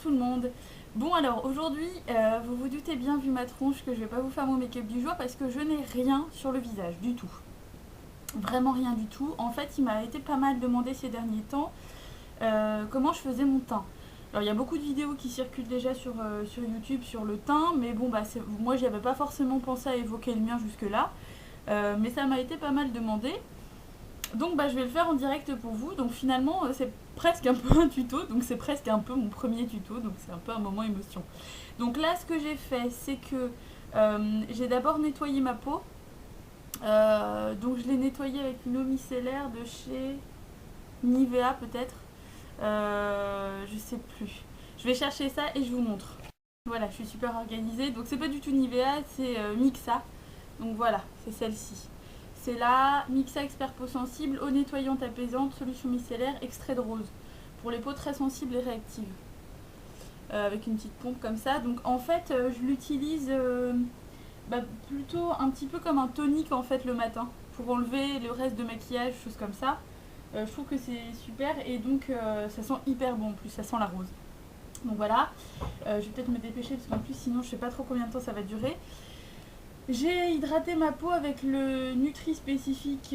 tout le monde. Bon alors aujourd'hui, vous vous doutez bien vu ma tronche que je vais pas vous faire mon make-up du jour parce que je n'ai rien sur le visage du tout. Vraiment rien du tout. En fait, il m'a été pas mal demandé ces derniers temps comment je faisais mon teint. Alors il y a beaucoup de vidéos qui circulent déjà sur YouTube sur le teint, mais bon bah moi j'y avais pas forcément pensé à évoquer le mien jusque là. Mais ça m'a été pas mal demandé. Donc bah, je vais le faire en direct pour vous. Donc finalement c'est presque un peu un tuto. Donc c'est presque un peu mon premier tuto. Donc c'est un peu un moment émotion. Donc là ce que j'ai fait c'est que j'ai d'abord nettoyé ma peau. Donc je l'ai nettoyée avec une eau micellaire de chez Nivea peut-être. Je sais plus. Je vais chercher ça et je vous montre. Voilà, je suis super organisée. Donc c'est pas du tout Nivea, c'est Mixa. Donc voilà, c'est celle-ci. C'est la Mixa Expert Peau Sensible, eau nettoyante apaisante, solution micellaire, extrait de rose. Pour les peaux très sensibles et réactives. Avec une petite pompe comme ça. Donc en fait, je l'utilise plutôt un petit peu comme un tonique en fait le matin. Pour enlever le reste de maquillage, choses comme ça. Je trouve que c'est super et donc ça sent hyper bon en plus, ça sent la rose. Donc voilà, je vais peut-être me dépêcher parce qu'en plus sinon je sais pas trop combien de temps ça va durer. J'ai hydraté ma peau avec le Nutri spécifique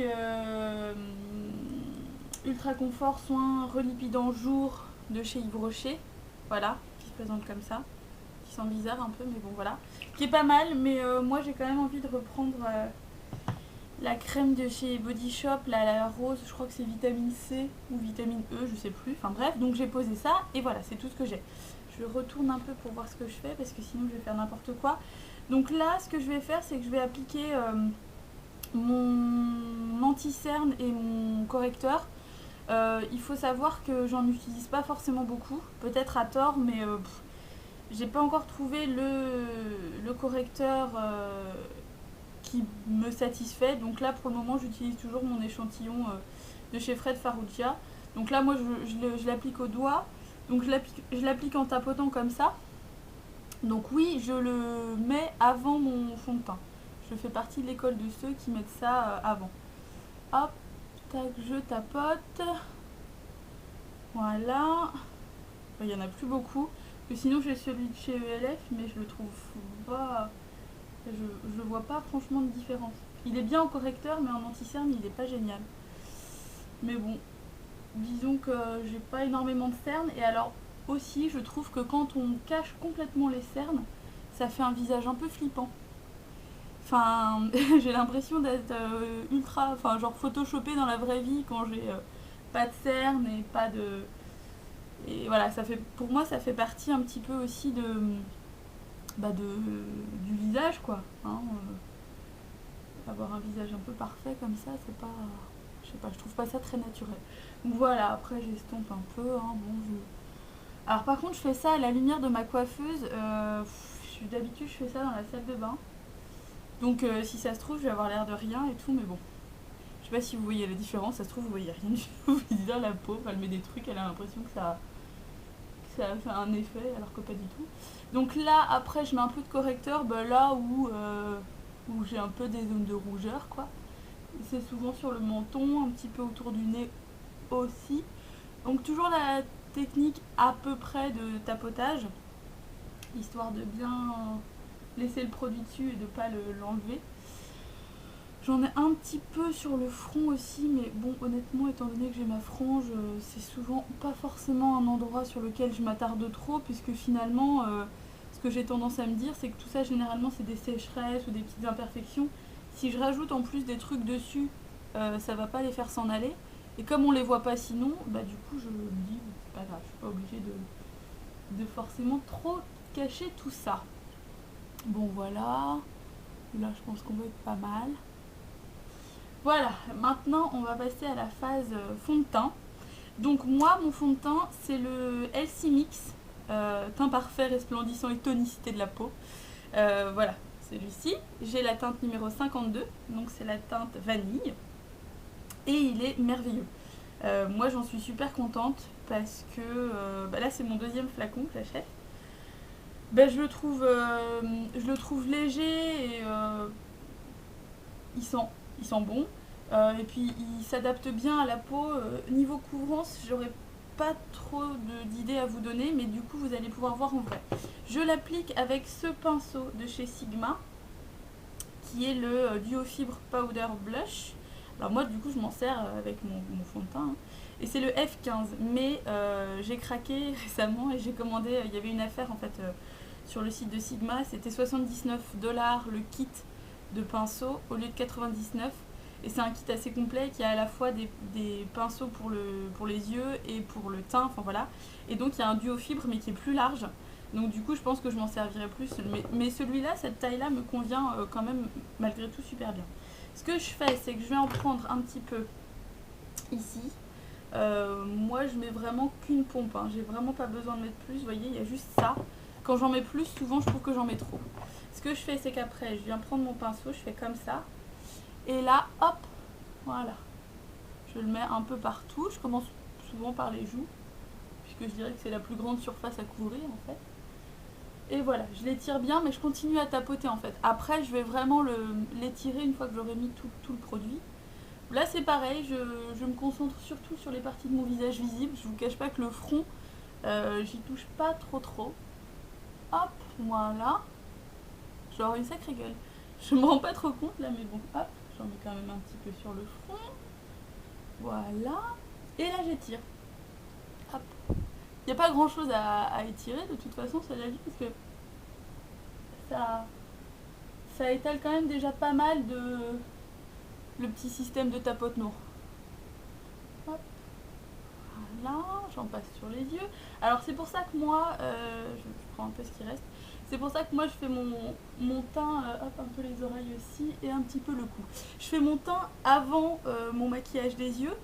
Ultra Confort Soin Relipidant Jour de chez Yves Rocher. Voilà, qui se présente comme ça. Qui sent bizarre un peu, mais bon voilà. Qui est pas mal, mais moi j'ai quand même envie de reprendre la crème de chez Body Shop, la rose, je crois que c'est vitamine C ou vitamine E, je sais plus. Enfin bref, donc j'ai posé ça et voilà, c'est tout ce que j'ai. Je retourne un peu pour voir ce que je fais parce que sinon je vais faire n'importe quoi. Donc là, ce que je vais faire, c'est que je vais appliquer mon anti-cerne et mon correcteur. Il faut savoir que j'en utilise pas forcément beaucoup, peut-être à tort, mais j'ai pas encore trouvé le correcteur qui me satisfait. Donc là, pour le moment, j'utilise toujours mon échantillon de chez Fred Farrugia. Donc là, moi, je l'applique au doigt. Donc je l'applique en tapotant comme ça. Donc oui, je le mets avant mon fond de teint. Je fais partie de l'école de ceux qui mettent ça avant. Hop, tac, je tapote. Voilà. Il n'y en a plus beaucoup. Que sinon j'ai celui de chez ELF, mais je le trouve pas. Je vois pas franchement de différence. Il est bien en correcteur, mais en anti-cerne, il est pas génial. Mais bon, disons que j'ai pas énormément de cernes. Et alors aussi, je trouve que quand on cache complètement les cernes, ça fait un visage un peu flippant. Enfin, j'ai l'impression d'être ultra, genre photoshopée dans la vraie vie quand j'ai pas de cernes et pas de. Et voilà, ça fait, pour moi, ça fait partie un petit peu aussi du visage, quoi. Hein, avoir un visage un peu parfait comme ça, c'est pas. Je sais pas, je trouve pas ça très naturel. Donc voilà, après j'estompe un peu. Hein, alors par contre, je fais ça à la lumière de ma coiffeuse. D'habitude, je fais ça dans la salle de bain. Donc si ça se trouve, je vais avoir l'air de rien et tout, mais bon. Je sais pas si vous voyez la différence, ça se trouve, vous voyez rien du tout. Vous dites, la peau, elle met des trucs, elle a l'impression que ça fait un effet, alors que pas du tout. Donc là, après, je mets un peu de correcteur, là où j'ai un peu des zones de rougeur, quoi. C'est souvent sur le menton, un petit peu autour du nez aussi. Donc toujours la technique à peu près de tapotage, histoire de bien laisser le produit dessus et de ne pas l'enlever. J'en ai un petit peu sur le front aussi, mais bon, honnêtement, étant donné que j'ai ma frange, c'est souvent pas forcément un endroit sur lequel je m'attarde trop, puisque finalement, ce que j'ai tendance à me dire, c'est que tout ça, généralement, c'est des sécheresses ou des petites imperfections. Si je rajoute en plus des trucs dessus, ça va pas les faire s'en aller. Et comme on les voit pas sinon, du coup, je me dis, c'est pas grave, je suis pas obligée de forcément trop cacher tout ça. Bon, voilà. Là, je pense qu'on va être pas mal. Voilà, maintenant on va passer à la phase fond de teint. Donc moi, mon fond de teint, c'est le LC Mix, teint parfait, resplendissant et tonicité de la peau. Voilà, celui-ci. J'ai la teinte numéro 52, donc c'est la teinte vanille. Et il est merveilleux. Moi, j'en suis super contente parce que là, c'est mon deuxième flacon que j'achète. Je le trouve léger et il sent bon. Et puis il s'adapte bien à la peau. Niveau couvrance, j'aurais pas trop d'idées à vous donner, mais du coup vous allez pouvoir voir en vrai. Je l'applique avec ce pinceau de chez Sigma, qui est le Duo Fibre Powder Blush. Alors moi du coup je m'en sers avec mon fond de teint, hein. Et c'est le F15, mais j'ai craqué récemment et j'ai commandé, il y avait une affaire en fait sur le site de Sigma, c'était 79$ le kit de pinceaux au lieu de 99. Et c'est un kit assez complet qui a à la fois des pinceaux pour les yeux et pour le teint, enfin voilà. Et donc il y a un duo fibre mais qui est plus large. Donc du coup je pense que je m'en servirai plus. Mais celui-là, cette taille-là me convient quand même malgré tout super bien. Ce que je fais, c'est que je vais en prendre un petit peu ici. Moi je mets vraiment qu'une pompe, hein. J'ai vraiment pas besoin de mettre plus, vous voyez, il y a juste ça. Quand j'en mets plus, souvent je trouve que j'en mets trop. Ce que je fais, c'est qu'après je viens prendre mon pinceau, je fais comme ça. Et là, hop, voilà. Je le mets un peu partout. Je commence souvent par les joues, puisque je dirais que c'est la plus grande surface à couvrir en fait. Et voilà, je l'étire bien, mais je continue à tapoter en fait. Après, je vais vraiment l'étirer une fois que j'aurai mis tout le produit. Là, c'est pareil, je me concentre surtout sur les parties de mon visage visibles. Je vous cache pas que le front, j'y touche pas trop. Hop, voilà. Genre une sacrée gueule. Je me rends pas trop compte là, mais bon, hop. J'en mets quand même un petit peu sur le front. Voilà. Et là, j'étire. Hop. Il n'y a pas grand chose à étirer de toute façon, ça l'a dit, parce que ça étale quand même déjà pas mal de le petit système de tapotement. Hop. Voilà. J'en passe sur les yeux. Alors, c'est pour ça que moi, je prends un peu ce qui reste. C'est pour ça que moi je fais mon teint, hop, un peu les oreilles aussi et un petit peu le cou. Je fais mon teint avant mon maquillage des yeux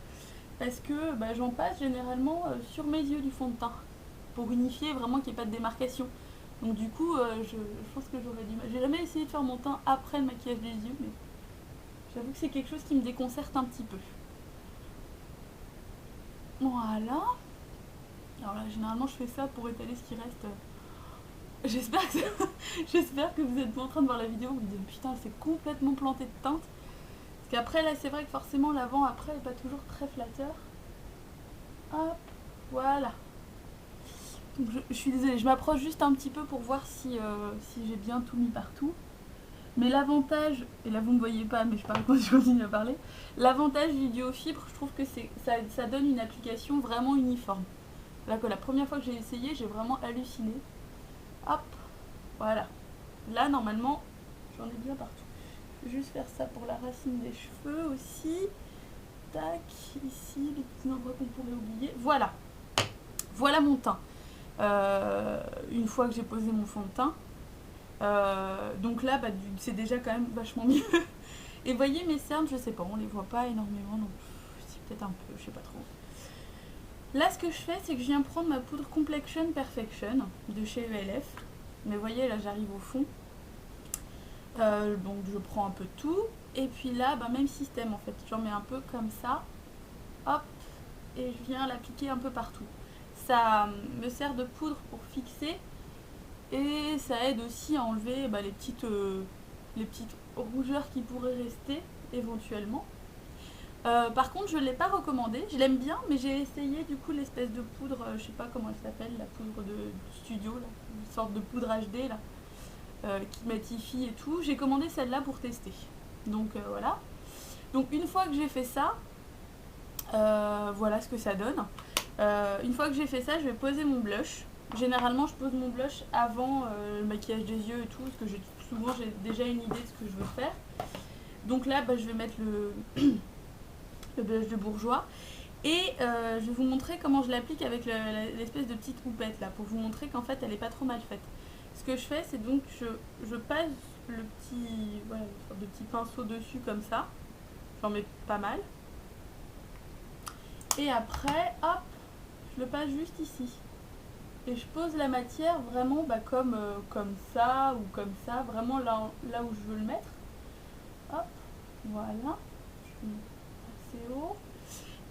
parce que j'en passe généralement sur mes yeux du fond de teint pour unifier vraiment qu'il n'y ait pas de démarcation. Donc du coup, je pense que j'aurais dû... J'ai jamais essayé de faire mon teint après le maquillage des yeux, mais j'avoue que c'est quelque chose qui me déconcerte un petit peu. Voilà. Alors là, généralement je fais ça pour étaler ce qui reste... J'espère que vous êtes en train de voir la vidéo, vous vous dites putain, c'est complètement planté de teinte. Parce qu'après là, c'est vrai que forcément l'avant-après n'est pas toujours très flatteur. Hop, voilà. Donc je suis désolée, je m'approche juste un petit peu pour voir si j'ai bien tout mis partout. Mais l'avantage, et là vous ne me voyez pas, mais je continue à parler. L'avantage du duo fibre, je trouve que ça donne une application vraiment uniforme. Là que la première fois que j'ai essayé, j'ai vraiment halluciné. Hop, voilà. Là, normalement, j'en ai bien partout. Je vais juste faire ça pour la racine des cheveux aussi. Tac, ici, les petits endroits qu'on pourrait oublier. Voilà. Voilà mon teint. Une fois que j'ai posé mon fond de teint. Donc là, c'est déjà quand même vachement mieux. Et vous voyez, mes cernes, je sais pas, on les voit pas énormément. Donc, c'est peut-être un peu, je sais pas trop. Là, ce que je fais, c'est que je viens prendre ma poudre Complexion Perfection de chez ELF. Mais vous voyez, là, j'arrive au fond. Donc, je prends un peu de tout. Et puis là, même système, en fait. J'en mets un peu comme ça. Hop. Et je viens l'appliquer un peu partout. Ça me sert de poudre pour fixer. Et ça aide aussi à enlever les petites rougeurs qui pourraient rester, éventuellement. Par contre, je ne l'ai pas recommandé. Je l'aime bien, mais j'ai essayé du coup l'espèce de poudre, je sais pas comment elle s'appelle, la poudre de studio, là, une sorte de poudre HD là, qui matifie et tout. J'ai commandé celle-là pour tester. Donc voilà. Donc une fois que j'ai fait ça, voilà ce que ça donne. Une fois que j'ai fait ça, je vais poser mon blush. Généralement, je pose mon blush avant le maquillage des yeux et tout, parce que souvent j'ai déjà une idée de ce que je veux faire. Donc là, je vais mettre le blush de Bourjois. Et je vais vous montrer comment je l'applique avec l'espèce de petite houppette là, pour vous montrer qu'en fait elle est pas trop mal faite. Ce que je fais, c'est donc je passe le petit, voilà, une sorte de petit pinceau dessus comme ça. J'en mets pas mal. Et après, hop, je le passe juste ici. Et je pose la matière vraiment comme ça ou comme ça, vraiment là où je veux le mettre. Hop, voilà. Je mets assez haut.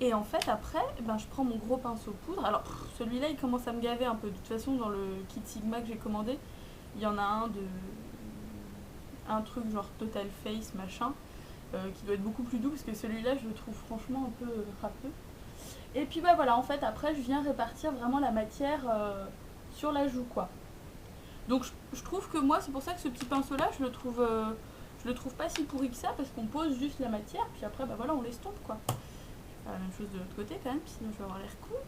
Et en fait, après, je prends mon gros pinceau poudre. Alors, celui-là, il commence à me gaver un peu. De toute façon, dans le kit Sigma que j'ai commandé, il y en a un truc genre Total Face, machin, qui doit être beaucoup plus doux, parce que celui-là, je le trouve franchement un peu râpeux. Et puis bah voilà, en fait après je viens répartir vraiment la matière sur la joue quoi. Donc je trouve que moi c'est pour ça que ce petit pinceau là je le trouve pas si pourri que ça, parce qu'on pose juste la matière puis après bah voilà on l'estompe quoi. Je vais faire la même chose de l'autre côté quand même, sinon je vais avoir l'air cool.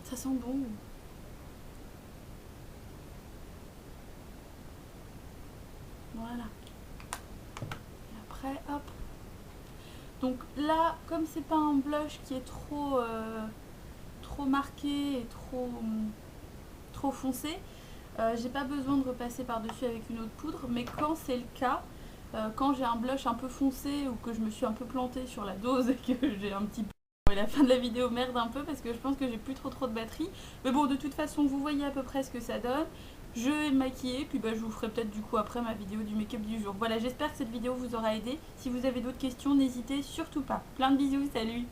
Ça sent bon. Voilà. Et après hop. Donc là comme c'est pas un blush qui est trop marqué et trop foncé, j'ai pas besoin de repasser par dessus avec une autre poudre, mais quand c'est le cas, quand j'ai un blush un peu foncé ou que je me suis un peu plantée sur la dose et que j'ai un petit peu... Et la fin de la vidéo merde un peu parce que je pense que j'ai plus trop de batterie. Mais bon, de toute façon, vous voyez à peu près ce que ça donne. Je vais me maquiller, puis bah, je vous ferai peut-être du coup après ma vidéo du make-up du jour. Voilà, j'espère que cette vidéo vous aura aidé. Si vous avez d'autres questions, n'hésitez surtout pas. Plein de bisous, salut!